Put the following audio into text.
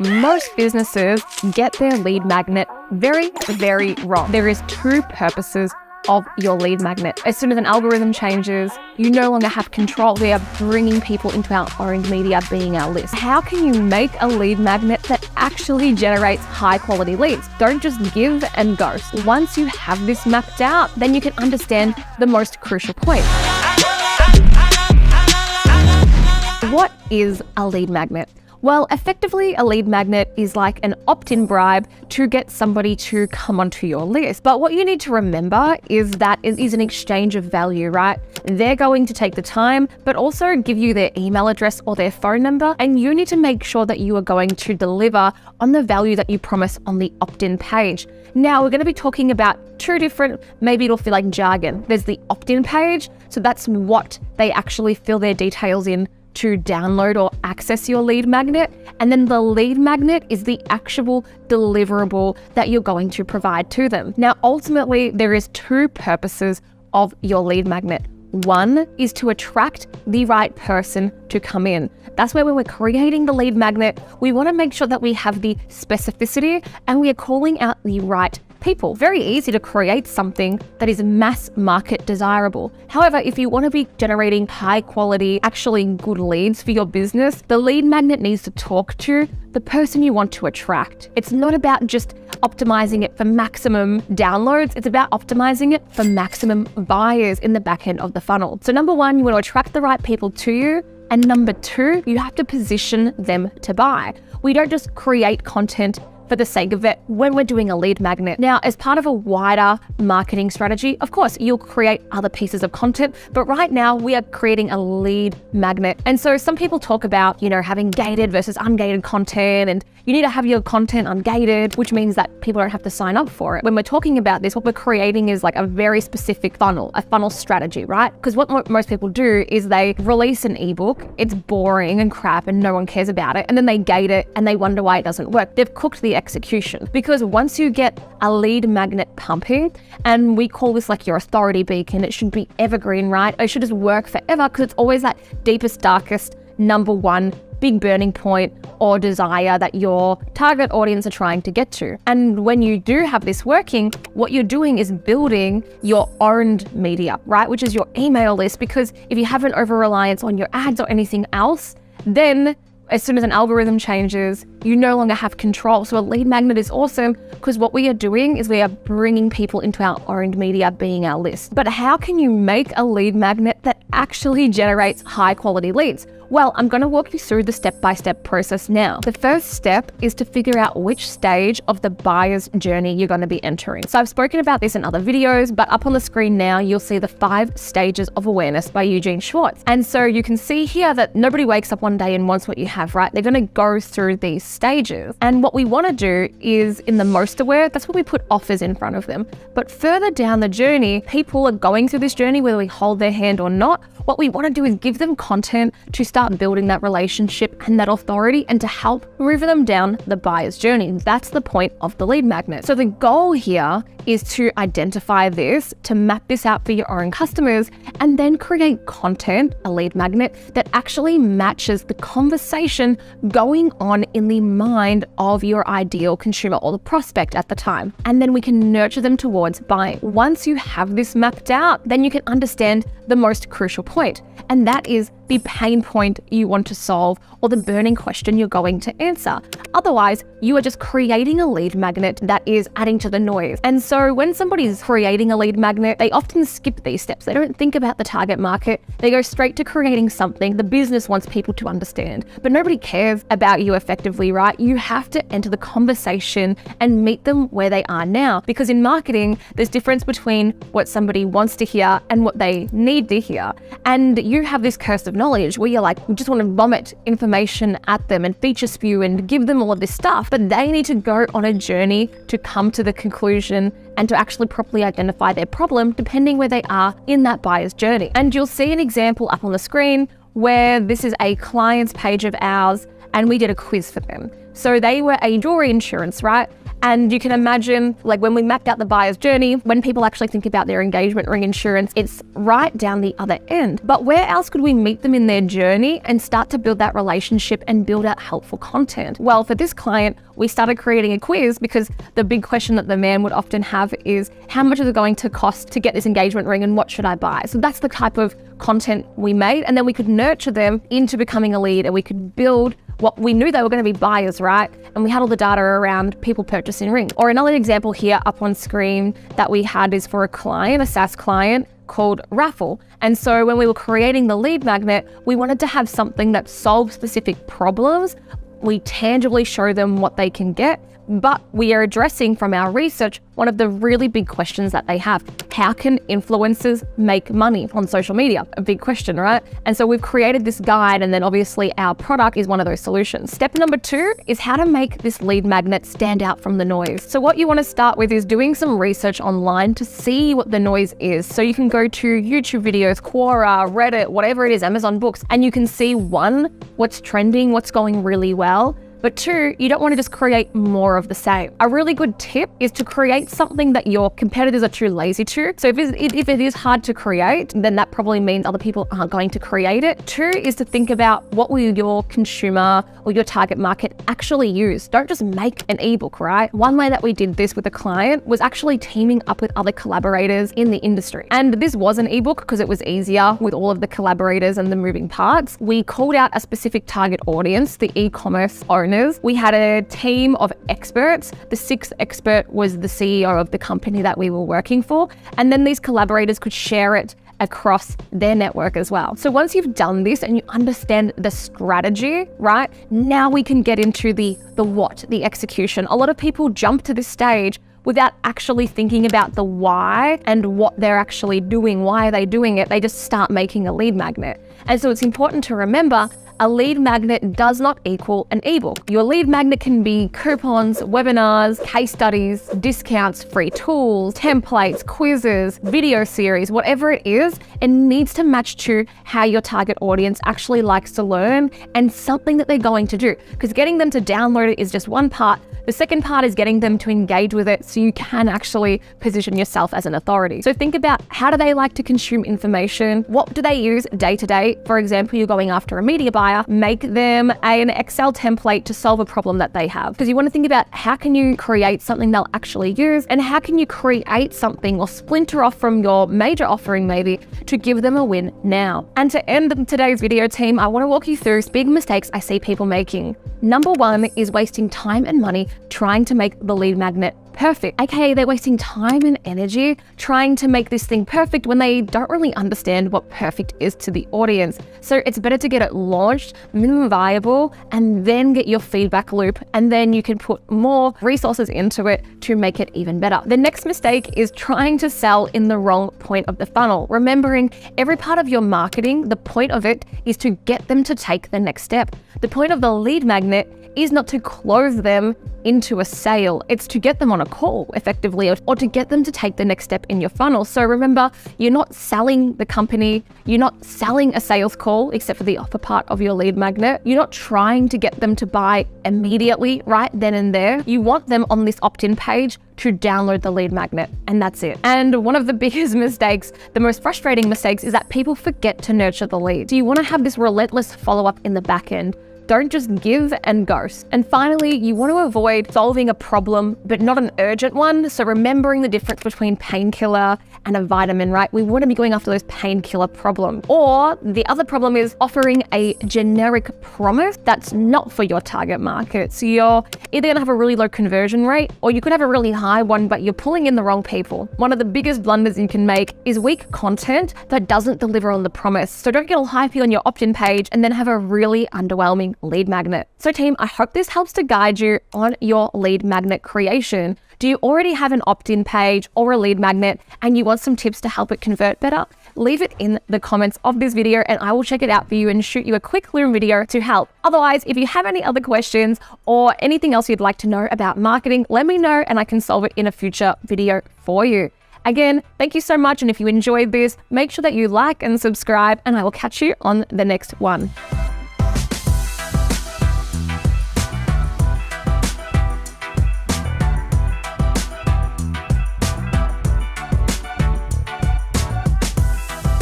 Most businesses get their lead magnet very, very wrong. There is two purposes of your lead magnet. As soon as an algorithm changes, you no longer have control. We are bringing people into our owned media being our list. How can you make a lead magnet that actually generates high quality leads? Don't just give and ghost. Once you have this mapped out, then you can understand the most crucial point. What is a lead magnet? Well, effectively, a lead magnet is like an opt-in bribe to get somebody to come onto your list. But what you need to remember is that it is an exchange of value, right? They're going to take the time, but also give you their email address or their phone number. And you need to make sure that you are going to deliver on the value that you promise on the opt-in page. Now, we're going to be talking about two different, maybe it'll feel like jargon. There's the opt-in page. So that's what they actually fill their details in to download or access your lead magnet. And then the lead magnet is the actual deliverable that you're going to provide to them. Now, ultimately, there is two purposes of your lead magnet. One is to attract the right person to come in. That's where when we're creating the lead magnet, we want to make sure that we have the specificity and we are calling out the right people. Very easy to create something that is mass market desirable. However, if you want to be generating high quality, actually good leads for your business, the lead magnet needs to talk to the person you want to attract. It's not about just optimizing it for maximum downloads. It's about optimizing it for maximum buyers in the back end of the funnel. So number one, you want to attract the right people to you. And number two, you have to position them to buy. We don't just create content for the sake of it when we're doing a lead magnet. Now, as part of a wider marketing strategy, of course, you'll create other pieces of content, but right now we are creating a lead magnet. And so some people talk about, having gated versus ungated content, and you need to have your content ungated, which means that people don't have to sign up for it. When we're talking about this, what we're creating is like a very specific funnel, a funnel strategy, right? Because what most people do is they release an ebook, it's boring and crap and no one cares about it, and then they gate it and they wonder why it doesn't work. They've cooked the execution. Because once you get a lead magnet pumping, and we call this like your authority beacon, it should be evergreen, right? It should just work forever because it's always that deepest, darkest, number one big burning point or desire that your target audience are trying to get to. And when you do have this working, what you're doing is building your owned media, right? Which is your email list, because if you have an over-reliance on your ads or anything else, then as soon as an algorithm changes, you no longer have control. So a lead magnet is awesome because what we are doing is we are bringing people into our owned media being our list. But how can you make a lead magnet that actually generates high quality leads? Well, I'm going to walk you through the step-by-step process now. The first step is to figure out which stage of the buyer's journey you're going to be entering. So I've spoken about this in other videos, but up on the screen now, you'll see the 5 stages of awareness by Eugene Schwartz. And so you can see here that nobody wakes up one day and wants what you have, right? They're going to go through these stages. And what we want to do is in the most aware, that's where we put offers in front of them. But further down the journey, people are going through this journey, whether we hold their hand or not. What we want to do is give them content to start building that relationship and that authority and to help move them down the buyer's journey. That's the point of the lead magnet. So the goal here is to identify this, to map this out for your own customers, and then create content, a lead magnet, that actually matches the conversation going on in the mind of your ideal consumer or the prospect at the time. And then we can nurture them towards buying. Once you have this mapped out, then you can understand the most crucial point, and that is the pain point you want to solve or the burning question you're going to answer. Otherwise, you are just creating a lead magnet that is adding to the noise. And so when somebody's creating a lead magnet, they often skip these steps. They don't think about the target market. They go straight to creating something the business wants people to understand. But nobody cares about you effectively, right? You have to enter the conversation and meet them where they are now. Because in marketing, there's difference between what somebody wants to hear and what they need to hear. And you have this curse of knowledge where you're like, you just want to vomit information at them and feature spew and give them all of this stuff, but they need to go on a journey to come to the conclusion and to actually properly identify their problem depending where they are in that buyer's journey. And you'll see an example up on the screen where this is a client's page of ours and we did a quiz for them. So they were a jewelry insurance, right? And you can imagine, like when we mapped out the buyer's journey, when people actually think about their engagement ring insurance, it's right down the other end. But where else could we meet them in their journey and start to build that relationship and build out helpful content? Well, for this client, we started creating a quiz because the big question that the man would often have is, how much is it going to cost to get this engagement ring and what should I buy? So that's the type of content we made. And then we could nurture them into becoming a lead, and we could build what we knew they were going to be buyers, right? And we had all the data around people purchasing rings. Or another example here up on screen that we had is for a client, a SaaS client called Raffle. And so when we were creating the lead magnet, we wanted to have something that solves specific problems. We tangibly show them what they can get, but we are addressing from our research one of the really big questions that they have. How can influencers make money on social media? A big question, right? And so we've created this guide, and then obviously our product is one of those solutions. Step number 2 is how to make this lead magnet stand out from the noise. So what you want to start with is doing some research online to see what the noise is. So you can go to YouTube videos, Quora, Reddit, whatever it is, Amazon Books, and you can see 1, what's trending, what's going really well. But 2, you don't want to just create more of the same. A really good tip is to create something that your competitors are too lazy to. So if it is hard to create, then that probably means other people aren't going to create it. 2 is to think about what will your consumer or your target market actually use. Don't just make an ebook, right? One way that we did this with a client was actually teaming up with other collaborators in the industry. And this was an ebook because it was easier with all of the collaborators and the moving parts. We called out a specific target audience, the e-commerce owners. We had a team of experts. The 6th expert was the CEO of the company that we were working for. And then these collaborators could share it across their network as well. So once you've done this and you understand the strategy, right, now we can get into the what, the execution. A lot of people jump to this stage without actually thinking about the why and what they're actually doing. Why are they doing it? They just start making a lead magnet. And so it's important to remember, a lead magnet does not equal an ebook. Your lead magnet can be coupons, webinars, case studies, discounts, free tools, templates, quizzes, video series, whatever it is. It needs to match to how your target audience actually likes to learn and something that they're going to do. Because getting them to download it is just one part. The second part is getting them to engage with it so you can actually position yourself as an authority. So think about, how do they like to consume information? What do they use day to day? For example, you're going after a media buyer, make them an Excel template to solve a problem that they have. Because you want to think about, how can you create something they'll actually use, and how can you create something or splinter off from your major offering maybe to give them a win now. And to end today's video, team, I want to walk you through big mistakes I see people making. Number 1 is wasting time and money trying to make the lead magnet perfect. AKA they're wasting time and energy trying to make this thing perfect when they don't really understand what perfect is to the audience. So it's better to get it launched, minimum viable, and then get your feedback loop, and then you can put more resources into it to make it even better. The next mistake is trying to sell in the wrong point of the funnel. Remembering, every part of your marketing, the point of it is to get them to take the next step. The point of the lead magnet is not to close them into a sale. It's to get them on a call effectively, or to get them to take the next step in your funnel. So remember, you're not selling the company, you're not selling a sales call, except for the offer part of your lead magnet. You're not trying to get them to buy immediately, right then and there. You want them on this opt-in page to download the lead magnet, and that's it. And one of the biggest mistakes, the most frustrating mistakes, is that people forget to nurture the lead. So you want to have this relentless follow-up in the back end. Don't just give and ghost. And finally, you want to avoid solving a problem, but not an urgent one. So remembering the difference between painkiller and a vitamin, right? We want to be going after those painkiller problems. Or the other problem is offering a generic promise that's not for your target market. So you're either going to have a really low conversion rate, or you could have a really high one, but you're pulling in the wrong people. One of the biggest blunders you can make is weak content that doesn't deliver on the promise. So don't get all hypey on your opt-in page and then have a really underwhelming lead magnet. So team, I hope this helps to guide you on your lead magnet creation. Do you already have an opt-in page or a lead magnet and you want some tips to help it convert better? Leave it in the comments of this video and I will check it out for you and shoot you a quick Loom video to help. Otherwise, if you have any other questions or anything else you'd like to know about marketing, let me know and I can solve it in a future video for you. Again, thank you so much, and if you enjoyed this, make sure that you like and subscribe, and I will catch you on the next one.